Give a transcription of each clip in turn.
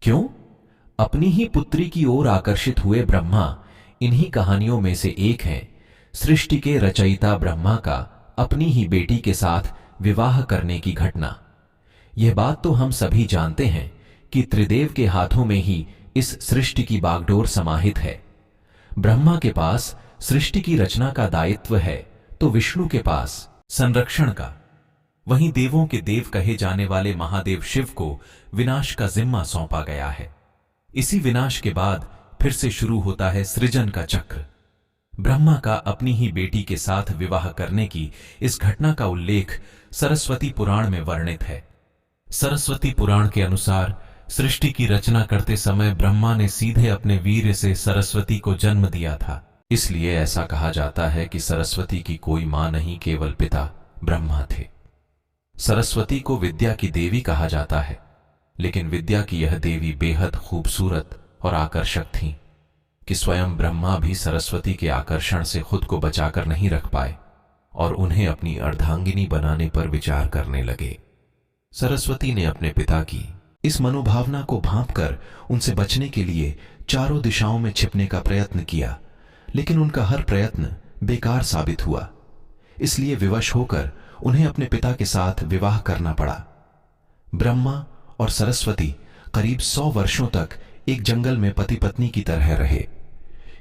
क्यों? अपनी ही पुत्री की ओर आकर्षित हुए ब्रह्मा इन्हीं कहानियों में से एक हैं। सृष्टि के रचयिता ब्रह्मा का अपनी ही बेटी के साथ विवाह करने की घटना। यह बात तो हम सभी जानते हैं कि त्रिदेव के हाथों में ही इस सृष्टि की बागडोर समाहित है। ब्रह्मा के पास सृष्टि की रचना का दायित्व है तो विष्णु के पास संरक्षण का। वहीं देवों के देव कहे जाने वाले महादेव शिव को विनाश का जिम्मा सौंपा गया है। इसी विनाश के बाद फिर से शुरू होता है सृजन का चक्र। ब्रह्मा का अपनी ही बेटी के साथ विवाह करने की इस घटना का उल्लेख सरस्वती पुराण में वर्णित है। सरस्वती पुराण के अनुसार सृष्टि की रचना करते समय ब्रह्मा ने सीधे अपने वीर्य से सरस्वती को जन्म दिया था। इसलिए ऐसा कहा जाता है कि सरस्वती की कोई मां नहीं, केवल पिता ब्रह्मा थे। सरस्वती को विद्या की देवी कहा जाता है, लेकिन विद्या की यह देवी बेहद खूबसूरत और आकर्षक थीं कि स्वयं ब्रह्मा भी सरस्वती के आकर्षण से खुद को बचाकर नहीं रख पाए और उन्हें अपनी अर्धांगिनी बनाने पर विचार करने लगे। सरस्वती ने अपने पिता की इस मनोभावना को भांपकर उनसे बचने के लिए चारों दिशाओं में छिपने का प्रयत्न किया, लेकिन उनका हर प्रयत्न बेकार साबित हुआ। इसलिए विवश होकर उन्हें अपने पिता के साथ विवाह करना पड़ा। ब्रह्मा और सरस्वती करीब 100 वर्षों तक एक जंगल में पति पत्नी की तरह रहे।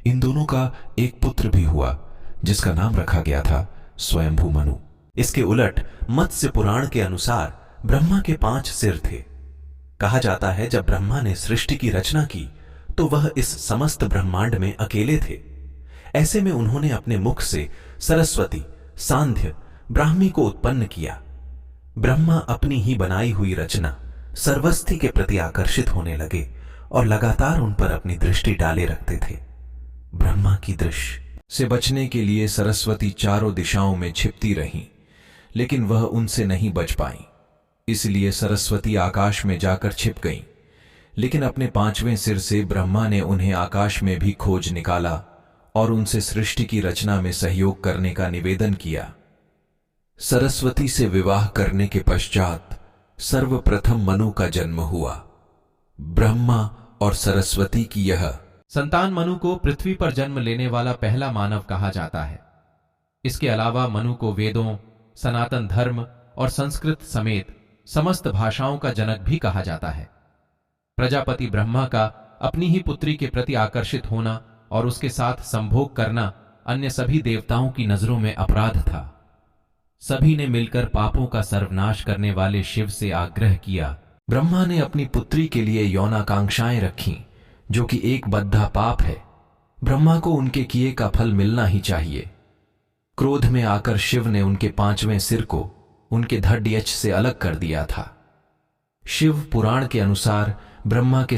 इन दोनों का एक पुत्र भी हुआ जिसका नाम रखा गया था स्वयंभू मनु। इसके उलट मत्स्य पुराण के अनुसार ब्रह्मा के 5 सिर थे। कहा जाता है जब ब्रह्मा ने सृष्टि की रचना की तो वह इस समस्त ब्रह्मांड में अकेले थे। ऐसे में उन्होंने अपने मुख से सरस्वती, सांध्य, ब्राह्मी को उत्पन्न किया। ब्रह्मा अपनी ही बनाई हुई रचना सर्वस्ति के प्रति आकर्षित होने लगे और लगातार उन पर अपनी दृष्टि डाले रखते थे। ब्रह्मा की दृष्टि से बचने के लिए सरस्वती चारों दिशाओं में छिपती रहीं, लेकिन वह उनसे नहीं बच पाई। इसलिए सरस्वती आकाश में जाकर छिप गईं, लेकिन अपने 5वें सिर से ब्रह्मा ने उन्हें आकाश में भी खोज निकाला और उनसे सृष्टि की रचना में सहयोग करने का निवेदन किया। सरस्वती से विवाह करने के पश्चात सर्वप्रथम मनु का जन्म हुआ। ब्रह्मा और सरस्वती की यह संतान मनु को पृथ्वी पर जन्म लेने वाला पहला मानव कहा जाता है। इसके अलावा मनु को वेदों, सनातन धर्म और संस्कृत समेत समस्त भाषाओं का जनक भी कहा जाता है। प्रजापति ब्रह्मा का अपनी ही पुत्री के प्रति आकर्षित होना और उसके साथ संभोग करना अन्य सभी देवताओं की नजरों में अपराध था। सभी ने मिलकर पापों का सर्वनाश करने वाले शिव से आग्रह किया। ब्रह्मा ने अपनी पुत्री के लिए यौनाकांक्षाएं रखीं, जो कि एक बद्धा पाप है। ब्रह्मा को उनके किए का फल मिलना ही चाहिए। क्रोध में आकर शिव ने उनके 5वें सिर को उनके धड़ यच से अलग कर दिया था। शिव पुराण के अनुसार ब्रह्मा के